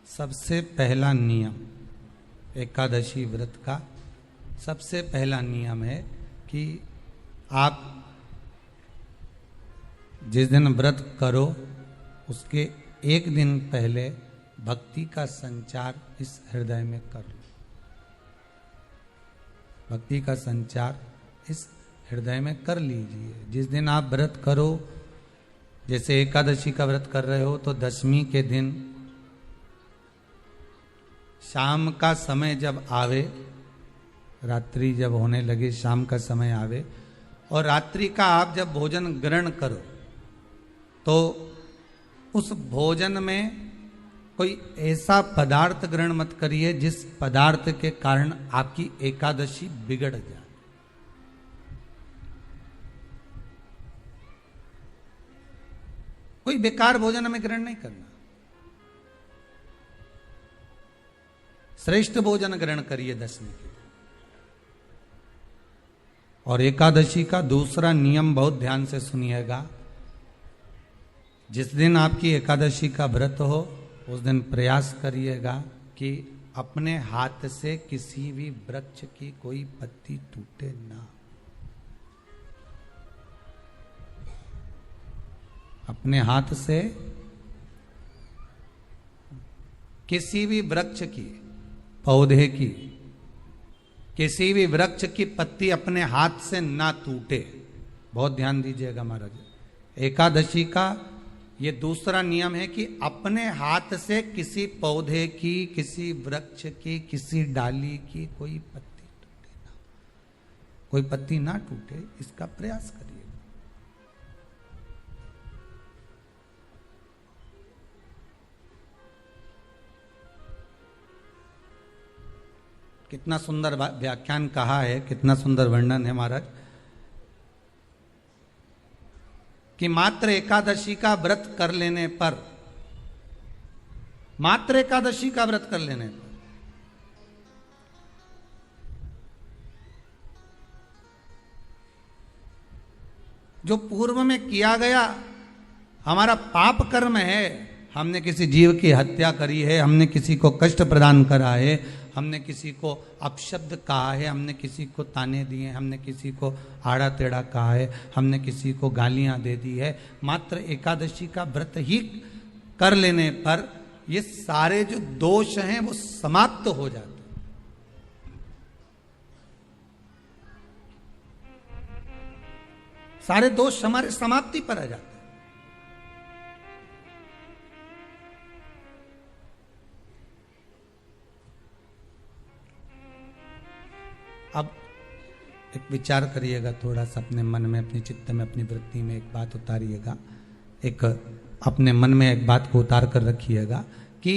सबसे पहला नियम एकादशी व्रत का सबसे पहला नियम है कि आप जिस दिन व्रत करो उसके एक दिन पहले भक्ति का संचार इस हृदय में कर लो। भक्ति का संचार इस हृदय में कर लीजिए। जिस दिन आप व्रत करो, जैसे एकादशी का व्रत कर रहे हो तो दशमी के दिन शाम का समय जब आवे, रात्रि जब होने लगे, शाम का समय आवे और रात्रि का आप जब भोजन ग्रहण करो तो उस भोजन में कोई ऐसा पदार्थ ग्रहण मत करिए जिस पदार्थ के कारण आपकी एकादशी बिगड़ जाए। कोई बेकार भोजन हमें ग्रहण नहीं करना, श्रेष्ठ भोजन ग्रहण करिए दशमी के। और एकादशी का दूसरा नियम बहुत ध्यान से सुनिएगा। जिस दिन आपकी एकादशी का व्रत हो उस दिन प्रयास करिएगा कि अपने हाथ से किसी भी वृक्ष की कोई पत्ती टूटे ना। अपने हाथ से किसी भी वृक्ष की, पौधे की, किसी भी वृक्ष की पत्ती अपने हाथ से ना टूटे। बहुत ध्यान दीजिएगा महाराज। एकादशी का ये दूसरा नियम है कि अपने हाथ से किसी पौधे की, किसी वृक्ष की, किसी डाली की कोई पत्ती टूटे ना, कोई पत्ती ना टूटे, इसका प्रयास करिए। कितना सुंदर व्याख्यान कहा है, कितना सुंदर वर्णन है महाराज कि मात्र एकादशी का व्रत कर लेने पर, मात्र एकादशी का व्रत कर लेने पर जो पूर्व में किया गया हमारा पाप कर्म है, हमने किसी जीव की हत्या करी है, हमने किसी को कष्ट प्रदान करा है, हमने किसी को अपशब्द कहा है, हमने किसी को ताने दिए, हमने किसी को आड़ा टेढ़ा कहा है, हमने किसी को गालियां दे दी है, मात्र एकादशी का व्रत ही कर लेने पर ये सारे जो दोष हैं वो समाप्त हो जाते हैं। सारे दोष हमारे समाप्ति पर आ जाते हैं। अब एक विचार करिएगा थोड़ा सा अपने मन में, अपने चित्त में, अपनी वृत्ति में एक बात उतारिएगा। एक अपने मन में एक बात को उतार कर रखिएगा कि